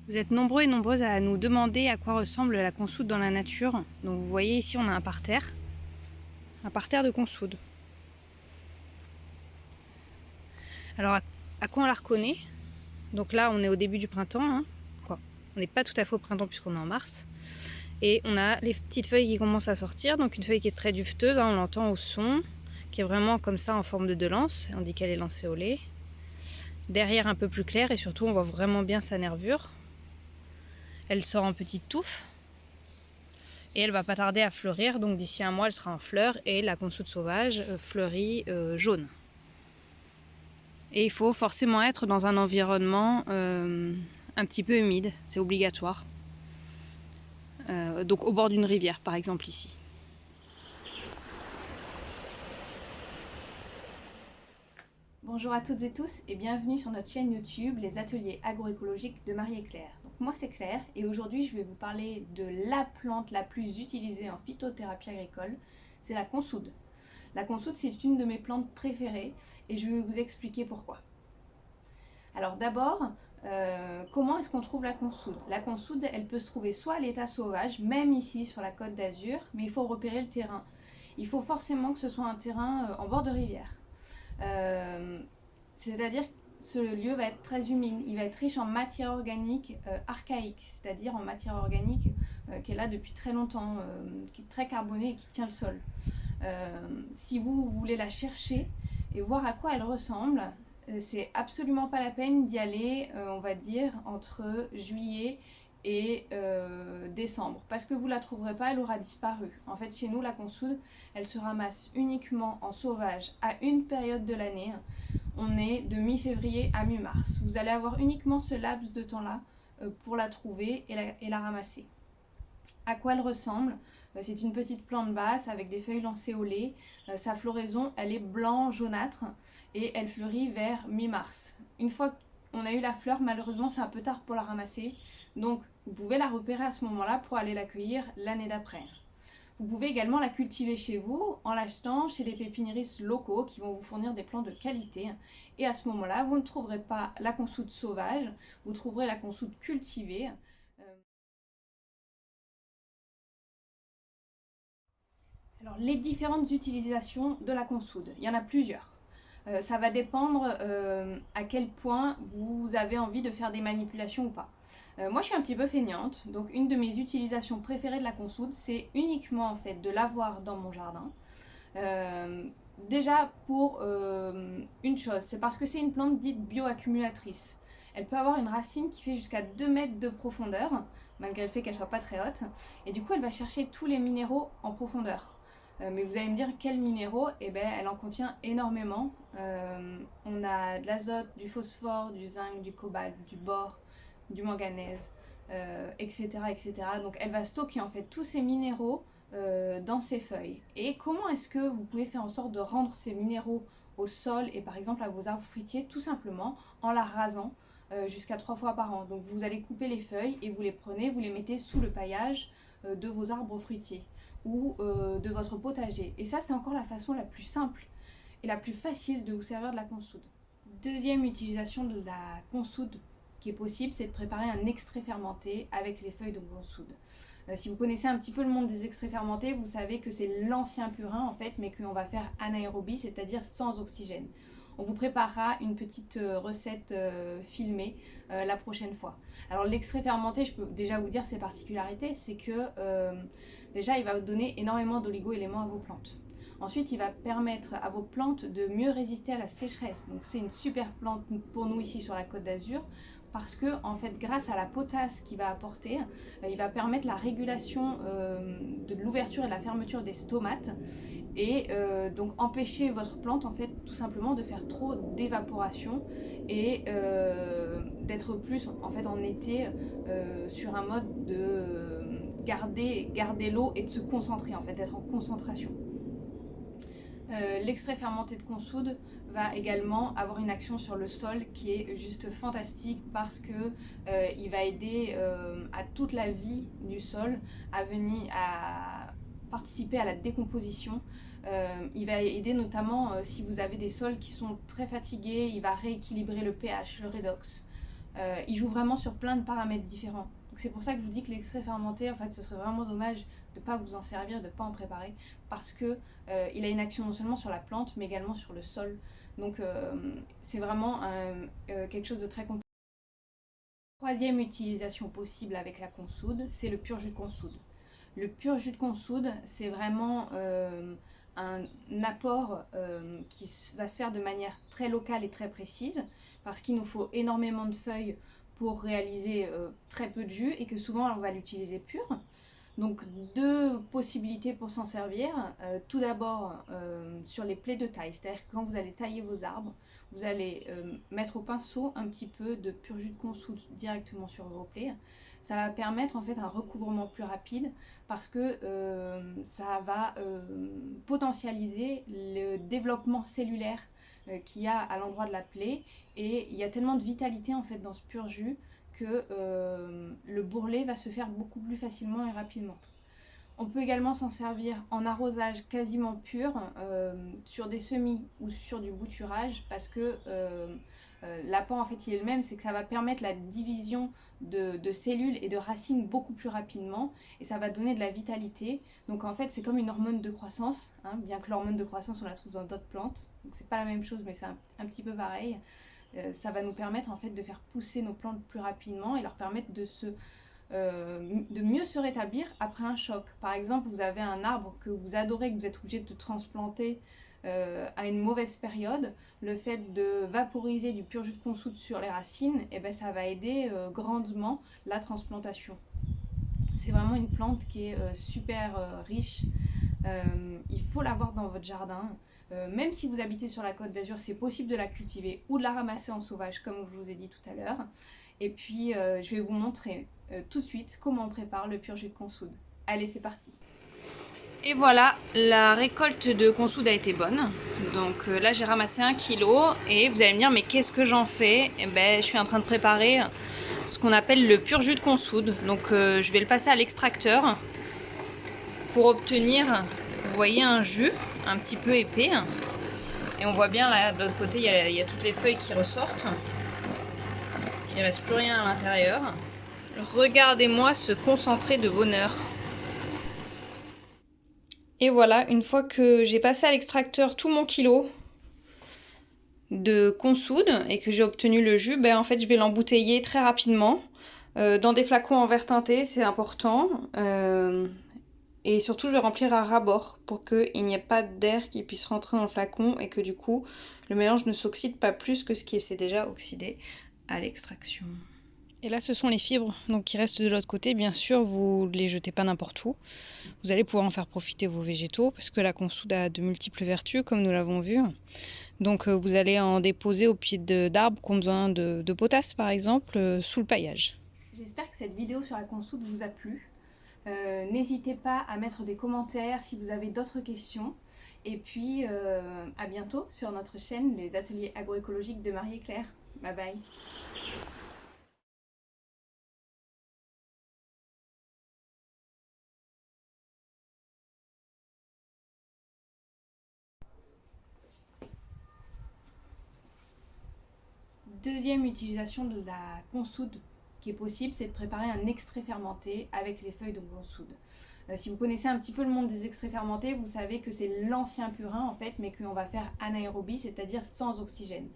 Vous êtes nombreux et nombreuses à nous demander à quoi ressemble la consoude dans la nature. Donc vous voyez ici on a un parterre de consoude. Alors à quoi on la reconnaît? Donc là on est au début du printemps, hein. Quoi, on n'est pas tout à fait au printemps puisqu'on est en mars. Et on a les petites feuilles qui commencent à sortir, donc une feuille qui est très duveteuse, hein, on l'entend au son, qui est vraiment comme ça en forme de lance, on dit qu'elle est lancée au lait. Derrière un peu plus clair et surtout on voit vraiment bien sa nervure. Elle sort en petites touffes. Et elle va pas tarder à fleurir, donc d'ici un mois elle sera en fleurs et la consoude sauvage fleurit jaune. Et il faut forcément être dans un environnement un petit peu humide, c'est obligatoire. Donc au bord d'une rivière par exemple ici. Bonjour à toutes et tous et bienvenue sur notre chaîne YouTube Les Ateliers Agroécologiques de Marie et Claire. Donc moi c'est Claire et aujourd'hui je vais vous parler de la plante la plus utilisée en phytothérapie agricole, c'est la consoude. La consoude c'est une de mes plantes préférées et je vais vous expliquer pourquoi. Alors d'abord, comment est-ce qu'on trouve la consoude? La consoude elle peut se trouver soit à l'état sauvage, même ici sur la Côte d'Azur, mais il faut repérer le terrain. Il faut forcément que ce soit un terrain en bord de rivière. C'est-à-dire que ce lieu va être très humide, il va être riche en matière organique archaïque, c'est-à-dire en matière organique qui est là depuis très longtemps, qui est très carbonée et qui tient le sol. Si vous voulez la chercher et voir à quoi elle ressemble, c'est absolument pas la peine d'y aller, on va dire, entre juillet et décembre, parce que vous la trouverez pas, elle aura disparu. En fait, chez nous, la consoude, elle se ramasse uniquement en sauvage à une période de l'année. On est de mi-février à mi-mars. Vous allez avoir uniquement ce laps de temps-là pour la trouver et la ramasser. À quoi elle ressemble? C'est une petite plante basse avec des feuilles lancées au lait. Sa floraison, elle est blanc jaunâtre et elle fleurit vers mi-mars. Une fois qu'on a eu la fleur, malheureusement c'est un peu tard pour la ramasser, donc vous pouvez la repérer à ce moment-là pour aller l'accueillir l'année d'après. Vous pouvez également la cultiver chez vous en l'achetant chez des pépiniéristes locaux qui vont vous fournir des plants de qualité. Et à ce moment-là, vous ne trouverez pas la consoude sauvage, vous trouverez la consoude cultivée. Alors, les différentes utilisations de la consoude, il y en a plusieurs. Ça va dépendre à quel point vous avez envie de faire des manipulations ou pas. Moi je suis un petit peu feignante, donc une de mes utilisations préférées de la consoude, c'est uniquement en fait de l'avoir dans mon jardin. Euh, Déjà pour une chose, c'est parce que c'est une plante dite bioaccumulatrice. Elle peut avoir une racine qui fait jusqu'à 2 mètres de profondeur, malgré le fait qu'elle soit pas très haute, et du coup elle va chercher tous les minéraux en profondeur. Mais vous allez me dire quels minéraux? Eh ben, elle en contient énormément. On a de l'azote, du phosphore, du zinc, du cobalt, du bore, du manganèse, etc., etc. Donc elle va stocker en fait tous ces minéraux dans ses feuilles. Et comment est-ce que vous pouvez faire en sorte de rendre ces minéraux au sol et par exemple à vos arbres fruitiers? Tout simplement en la rasant jusqu'à 3 fois par an. Donc vous allez couper les feuilles et vous les prenez, vous les mettez sous le paillage de vos arbres fruitiers ou de votre potager. Et ça, c'est encore la façon la plus simple et la plus facile de vous servir de la consoude. Deuxième utilisation de la consoude qui est possible, c'est de préparer un extrait fermenté avec les feuilles de consoude. Si vous connaissez un petit peu le monde des extraits fermentés, vous savez que c'est l'ancien purin en fait, mais qu'on va faire anaérobie, c'est-à-dire sans oxygène. On vous préparera une petite recette filmée la prochaine fois. Alors l'extrait fermenté, je peux déjà vous dire ses particularités, c'est que déjà il va vous donner énormément d'oligo-éléments à vos plantes. Ensuite, il va permettre à vos plantes de mieux résister à la sécheresse. Donc c'est une super plante pour nous ici sur la Côte d'Azur parce que en fait grâce à la potasse qu'il va apporter, il va permettre la régulation de l'ouverture et de la fermeture des stomates et donc empêcher votre plante en fait tout simplement de faire trop d'évaporation et d'être plus en fait en été sur un mode de garder l'eau et de se concentrer en fait, d'être en concentration. L'extrait fermenté de consoude va également avoir une action sur le sol qui est juste fantastique parce que il va aider à toute la vie du sol à venir à participer à la décomposition. Il va aider notamment si vous avez des sols qui sont très fatigués, il va rééquilibrer le pH, le redox. il joue vraiment sur plein de paramètres différents. Donc c'est pour ça que je vous dis que l'extrait fermenté, en fait, ce serait vraiment dommage de ne pas vous en servir, de ne pas en préparer, parce que il a une action non seulement sur la plante, mais également sur le sol. Donc c'est vraiment quelque chose de très compliqué. Troisième utilisation possible avec la consoude, c'est le pur jus de consoude. Le pur jus de consoude, c'est vraiment un apport qui va se faire de manière très locale et très précise, parce qu'il nous faut énormément de feuilles pour réaliser très peu de jus et que souvent on va l'utiliser pur. Donc deux possibilités pour s'en servir. Tout d'abord sur les plaies de taille, c'est-à-dire que quand vous allez tailler vos arbres, vous allez mettre au pinceau un petit peu de pur jus de consoude directement sur vos plaies. Ça va permettre en fait un recouvrement plus rapide parce que ça va potentialiser le développement cellulaire qu'il y a à l'endroit de la plaie, et il y a tellement de vitalité en fait dans ce pur jus que le bourrelet va se faire beaucoup plus facilement et rapidement. On peut également s'en servir en arrosage quasiment pur sur des semis ou sur du bouturage, parce que l'apport en fait il est le même, c'est que ça va permettre la division de cellules et de racines beaucoup plus rapidement, et ça va donner de la vitalité. Donc en fait c'est comme une hormone de croissance, hein, bien que l'hormone de croissance on la trouve dans d'autres plantes, donc c'est pas la même chose mais c'est un petit peu pareil. Ça va nous permettre en fait de faire pousser nos plantes plus rapidement et leur permettre de mieux se rétablir après un choc. Par exemple, vous avez un arbre que vous adorez, que vous êtes obligé de transplanter à une mauvaise période, le fait de vaporiser du pur jus de consoude sur les racines, et ben, ça va aider grandement la transplantation. C'est vraiment une plante qui est super riche. Il faut l'avoir dans votre jardin. Même si vous habitez sur la Côte d'Azur, c'est possible de la cultiver ou de la ramasser en sauvage, comme je vous ai dit tout à l'heure. Et puis, je vais vous montrer tout de suite comment on prépare le pur jus de consoude. Allez, c'est parti. Et voilà, la récolte de consoude a été bonne. Donc là, j'ai ramassé 1 kilo. Et vous allez me dire, mais qu'est-ce que j'en fais? Eh ben, je suis en train de préparer ce qu'on appelle le pur jus de consoude. Donc je vais le passer à l'extracteur pour obtenir, vous voyez, un jus un petit peu épais. Et on voit bien là, de l'autre côté, il y a toutes les feuilles qui ressortent. Il ne reste plus rien à l'intérieur. Regardez-moi ce concentré de bonheur. Et voilà, une fois que j'ai passé à l'extracteur tout mon kilo de consoude et que j'ai obtenu le jus, ben en fait je vais l'embouteiller très rapidement dans des flacons en verre teinté, c'est important. Et surtout je vais remplir à ras-bord pour qu'il n'y ait pas d'air qui puisse rentrer dans le flacon et que du coup le mélange ne s'oxyde pas plus que ce qui s'est déjà oxydé à l'extraction. Et là, ce sont les fibres donc, qui restent de l'autre côté. Bien sûr, vous ne les jetez pas n'importe où. Vous allez pouvoir en faire profiter vos végétaux parce que la consoude a de multiples vertus, comme nous l'avons vu. Donc, vous allez en déposer au pied d'arbres qui ont besoin de potasse, par exemple, sous le paillage. J'espère que cette vidéo sur la consoude vous a plu. N'hésitez pas à mettre des commentaires si vous avez d'autres questions. Et puis, à bientôt sur notre chaîne, les ateliers agroécologiques de Marie et Claire. Bye bye. Deuxième utilisation de la consoude qui est possible, c'est de préparer un extrait fermenté avec les feuilles de consoude. Si vous connaissez un petit peu le monde des extraits fermentés, vous savez que c'est l'ancien purin en fait, mais qu'on va faire anaérobie, c'est-à-dire sans oxygène.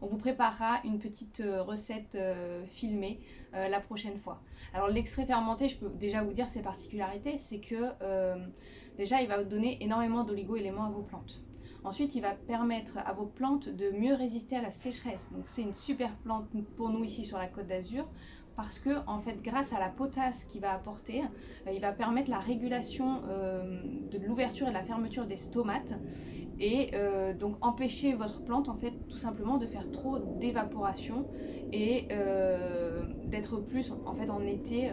On vous préparera une petite recette filmée la prochaine fois. Alors l'extrait fermenté, je peux déjà vous dire ses particularités, c'est que déjà il va vous donner énormément d'oligo-éléments à vos plantes. Ensuite, il va permettre à vos plantes de mieux résister à la sécheresse. Donc c'est une super plante pour nous ici sur la Côte d'Azur, parce que en fait, grâce à la potasse qu'il va apporter, il va permettre la régulation de l'ouverture et de la fermeture des stomates, et donc empêcher votre plante en fait tout simplement de faire trop d'évaporation et d'être plus en fait en été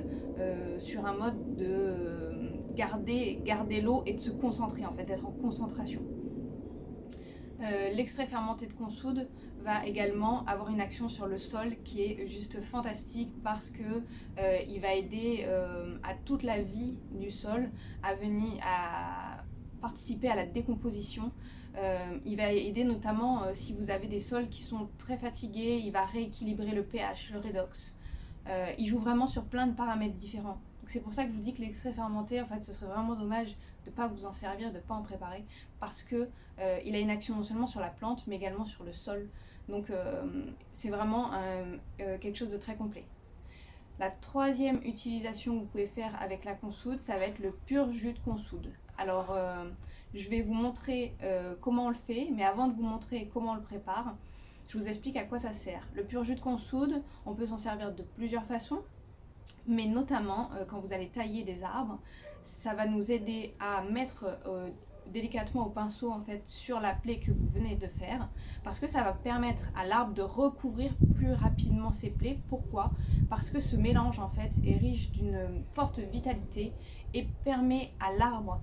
sur un mode de garder l'eau et de se concentrer en fait, d'être en concentration. L'extrait fermenté de consoude va également avoir une action sur le sol qui est juste fantastique, parce que il va aider à toute la vie du sol à venir à participer à la décomposition. Il va aider notamment si vous avez des sols qui sont très fatigués, il va rééquilibrer le pH, le redox. Il joue vraiment sur plein de paramètres différents. C'est pour ça que je vous dis que l'extrait fermenté, en fait, ce serait vraiment dommage de ne pas vous en servir, de ne pas en préparer, parce que il a une action non seulement sur la plante, mais également sur le sol. Donc c'est vraiment quelque chose de très complet. La troisième utilisation que vous pouvez faire avec la consoude, ça va être le pur jus de consoude. Alors je vais vous montrer comment on le fait, mais avant de vous montrer comment on le prépare, je vous explique à quoi ça sert. Le pur jus de consoude, on peut s'en servir de plusieurs façons, mais notamment quand vous allez tailler des arbres, ça va nous aider à mettre délicatement au pinceau en fait sur la plaie que vous venez de faire, parce que ça va permettre à l'arbre de recouvrir plus rapidement ses plaies. Pourquoi? Parce que ce mélange en fait est riche d'une forte vitalité et permet à l'arbre